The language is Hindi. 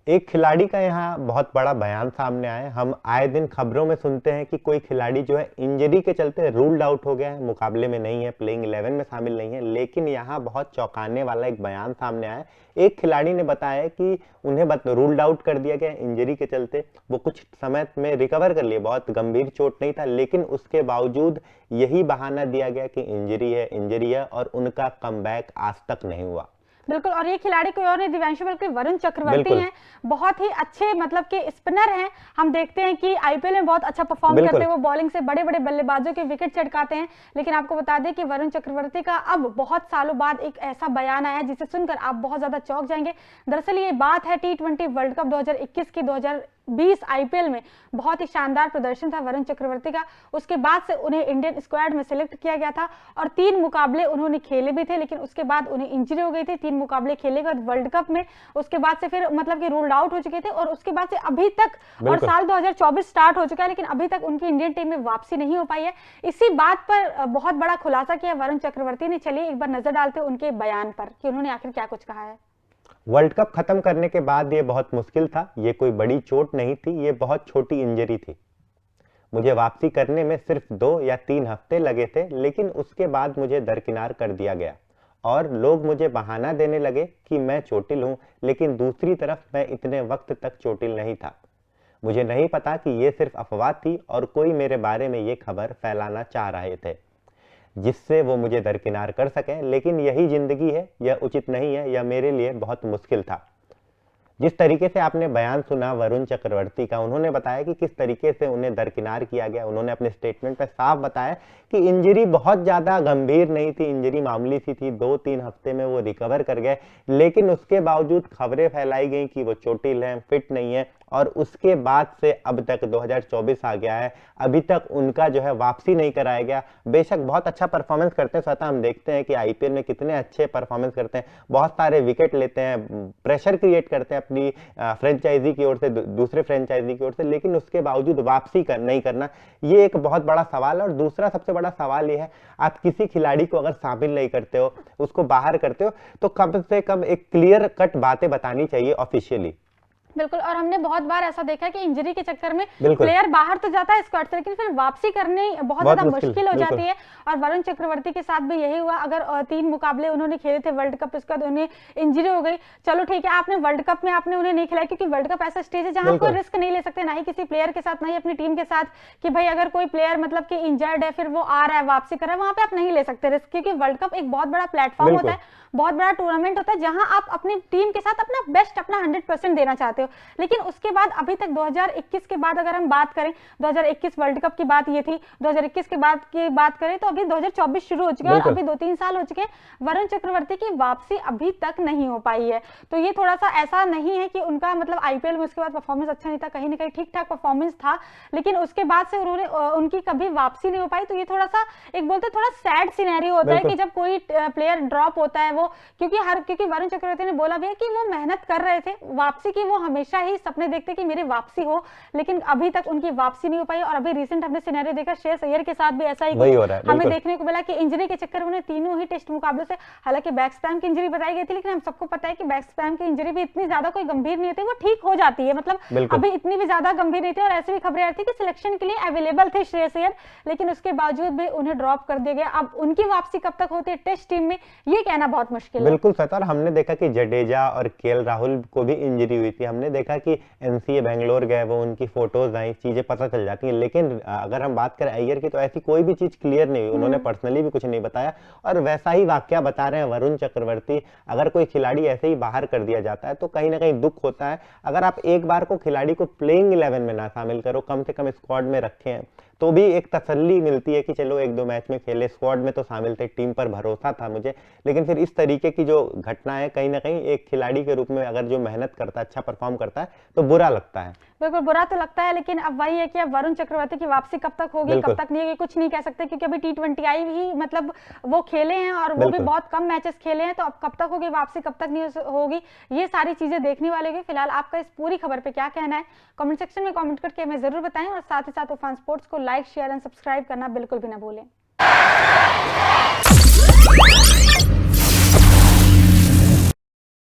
एक खिलाड़ी का यहाँ बहुत बड़ा बयान सामने आया है। हम आए दिन खबरों में सुनते हैं कि कोई खिलाड़ी जो है इंजरी के चलते रूल्ड आउट हो गया है, मुकाबले में नहीं है, प्लेइंग 11 में शामिल नहीं है। लेकिन यहाँ बहुत चौंकाने वाला एक बयान सामने आया है। एक खिलाड़ी ने बताया कि उन्हें रूल्ड आउट कर दिया गया इंजरी के चलते। वो कुछ समय में रिकवर कर लिए, बहुत गंभीर चोट नहीं था, लेकिन उसके बावजूद यही बहाना दिया गया कि इंजरी है और उनका कमबैक आज तक नहीं हुआ। बिल्कुल, और ये खिलाड़ी कोई और नहीं दिव्यांशु बल्कि वरुण चक्रवर्ती हैं। बहुत ही अच्छे मतलब के स्पिनर हैं। हम देखते हैं कि आईपीएल में बहुत अच्छा परफॉर्म करते हैं, वो बॉलिंग से बड़े बड़े बल्लेबाजों के विकेट चटकाते हैं। लेकिन आपको बता दें कि वरुण चक्रवर्ती का अब बहुत सालों बाद एक ऐसा बयान आया जिसे सुनकर आप बहुत ज्यादा चौंक जाएंगे। दरअसल ये बात है T20 वर्ल्ड कप 2021 की 2020 आईपीएल में बहुत ही शानदार प्रदर्शन था वरुण चक्रवर्ती का। उसके बाद से उन्हें इंडियन स्क्वाड में सिलेक्ट किया गया था और 3 मुकाबले उन्होंने खेले भी थे, लेकिन उसके बाद उन्हें इंजरी हो गई थी। 3 मुकाबले खेले गए वर्ल्ड कप में, उसके बाद से फिर मतलब कि रूल्ड आउट हो चुके थे और उसके बाद से अभी तक, और साल 2024 स्टार्ट हो चुका है लेकिन अभी तक उनकी इंडियन टीम में वापसी नहीं हो पाई है। इसी बात पर बहुत बड़ा खुलासा किया वरुण चक्रवर्ती ने। चलिए एक बार नजर डालते हैं उनके बयान पर कि उन्होंने आखिर क्या कुछ कहा है। वर्ल्ड कप खत्म करने के बाद ये बहुत मुश्किल था। ये कोई बड़ी चोट नहीं थी, ये बहुत छोटी इंजरी थी। मुझे वापसी करने में सिर्फ 2 या 3 हफ्ते लगे थे, लेकिन उसके बाद मुझे दरकिनार कर दिया गया और लोग मुझे बहाना देने लगे कि मैं चोटिल हूं, लेकिन दूसरी तरफ मैं इतने वक्त तक चोटिल नहीं था। मुझे नहीं पता कि ये सिर्फ अफवाह थी और कोई मेरे बारे में ये खबर फैलाना चाह रहे थे जिससे वो मुझे दरकिनार कर सकें। लेकिन यही जिंदगी है, यह उचित नहीं है, यह मेरे लिए बहुत मुश्किल था। जिस तरीके से आपने बयान सुना वरुण चक्रवर्ती का, उन्होंने बताया कि किस तरीके से उन्हें दरकिनार किया गया। उन्होंने अपने स्टेटमेंट में साफ बताया कि इंजरी बहुत ज़्यादा गंभीर नहीं थी, इंजरी मामूली सी थी, 2-3 हफ्ते में वो रिकवर कर गए। लेकिन उसके बावजूद खबरें फैलाई गई कि वो चोटिल हैं, फिट नहीं है, और उसके बाद से अब तक 2024 आ गया है, अभी तक उनका जो है वापसी नहीं कराया गया। बेशक बहुत अच्छा परफॉर्मेंस करते हैं, स्वतः हम देखते हैं कि आईपीएल में कितने अच्छे परफॉर्मेंस करते हैं, बहुत सारे विकेट लेते हैं, प्रेशर क्रिएट करते हैं अपनी फ्रेंचाइजी की ओर से, दूसरे फ्रेंचाइजी की ओर से, लेकिन उसके बावजूद वापसी नहीं करना, ये एक बहुत बड़ा सवाल है। और दूसरा सबसे बड़ा सवाल ये है, आप किसी खिलाड़ी को अगर शामिल नहीं करते हो, उसको बाहर करते हो, तो कम से कम एक क्लियर कट बातें बतानी चाहिए ऑफिशियली। बिल्कुल, और हमने बहुत बार ऐसा देखा है कि इंजरी के चक्कर में प्लेयर बाहर तो जाता है स्क्वाड से, लेकिन फिर वापसी करनी बहुत ज्यादा मुश्किल हो जाती है। और वरुण चक्रवर्ती के साथ भी यही हुआ। अगर 3 मुकाबले उन्होंने खेले थे वर्ल्ड कप, इसके बाद उन्हें इंजरी हो गई। चलो ठीक है, आपने वर्ल्ड कप में आपने उन्हें नहीं खिलाया, क्योंकि वर्ल्ड कप ऐसा स्टेज है जहां कोई रिस्क नहीं ले सकते, ना ही किसी प्लेयर के साथ, ना ही अपनी टीम के साथ, कि भाई अगर कोई प्लेयर मतलब कि इंजर्ड है, फिर वो आ रहा है, वापसी कर रहा है, वहां पे आप नहीं ले सकते रिस्क, क्योंकि वर्ल्ड कप एक बहुत बड़ा प्लेटफॉर्म होता है, बहुत बड़ा टूर्नामेंट होता है, जहां आप अपनी टीम के साथ अपना बेस्ट, अपना 100% देना चाहते हो। लेकिन उसके बाद अभी तक 2021 के बाद अगर हम बात करें, 2021 वर्ल्ड कप की बात ये थी, 2021 के बाद की बात करें तो अभी 2024 शुरू हो चुका है, अभी 2-3 साल हो चुके हैं, वरुण चक्रवर्ती की वापसी अभी तक नहीं हो पाई है। तो ये थोड़ा सा ऐसा नहीं है कि उनका मतलब आईपीएल में उसके बाद परफॉर्मेंस अच्छा नहीं था, कहीं ना कहीं ठीक ठाक परफॉर्मेंस था, लेकिन उसके बाद से उन्होंने उनकी कभी वापसी नहीं हो पाई। तो ये थोड़ा सा एक बोलते थोड़ा सैड सिनेरियो होता है कि जब कोई प्लेयर ड्रॉप होता है, वो क्योंकि वरुण चक्रवर्ती ने बोला भी है कि वो मेहनत कर रहे थे वापसी की, वो हमेशा ही सपने देखते कि मेरी वापसी हो, लेकिन अभी तक उनकी वापसी नहीं हो पाई। और अभी रिसेंट हमने सिनेरियो देखा श्रेयस अय्यर के साथ भी ऐसा ही हमें देखने को मिला कि इंजरी के चक्कर में उन्हें तीनों ही टेस्ट मुकाबलों से, हालांकि बैक स्पैम की इंजरी बताई गई थी, लेकिन हम सबको पता है कि बैक स्पैम की इंजरी भी इतनी ज्यादा कोई गंभीर नहीं होती, वो ठीक हो जाती है, मतलब अभी इतनी भी ज्यादा गंभीर नहीं थी। और ऐसी भी खबरें आ रही थी कि सिलेक्शन के लिए अवेलेबल थे श्रेयस अय्यर, लेकिन उसके बावजूद भी उन्हें ड्रॉप कर दिया गया। अब उनकी वापसी कब तक होती है टेस्ट टीम में, ये कहना बहुत मुश्किल है। बिल्कुल सर, हमने देखा कि जडेजा और केएल राहुल को भी इंजरी हुई थी, हमने देखा कि एनसीए बेंगलोर गए, वो उनकी फोटोज आई, चीजें पता चल जाती हैं। लेकिन अगर हम बात करें अय्यर की, तो ऐसी कोई भी चीज क्लियर नहीं हुई, उन्होंने पर्सनली भी कुछ नहीं बताया। और वैसा ही वाकया बता रहे हैं वरुण चक्रवर्ती। अगर कोई खिलाड़ी ऐसे ही बाहर कर दिया जाता है तो कहीं ना कहीं दुख होता है। अगर आप एक बार को खिलाड़ी को प्लेइंग 11 में ना शामिल करो, कम से कम स्क्वाड में रखें, तो भी एक तसल्ली मिलती है कि चलो 1-2 मैच में खेले, स्क्वाड में तो शामिल थे, टीम पर भरोसा था मुझे। लेकिन फिर इस तरीके की जो घटना है, कहीं ना कहीं एक खिलाड़ी के रूप में अगर जो मेहनत करता है, अच्छा परफॉर्म करता है, तो बुरा लगता है। बिल्कुल बुरा तो लगता है, लेकिन अब वही है कि अब वरुण चक्रवर्ती की वापसी कब तक होगी, कब तक नहीं होगी, कुछ नहीं कह सकते, क्योंकि अभी T20 आई ही मतलब वो खेले हैं और वो भी बहुत कम मैचेस खेले हैं। तो अब कब तक होगी वापसी, कब तक नहीं होगी, ये सारी चीजें देखने वाली होगी। फिलहाल आपका इस पूरी खबर पे क्या कहना है, कमेंट सेक्शन में कमेंट करके हमें जरूर बताएं, और साथ ही साथ उफान स्पोर्ट्स को लाइक, शेयर एंड सब्सक्राइब करना बिल्कुल भी ना भूलें।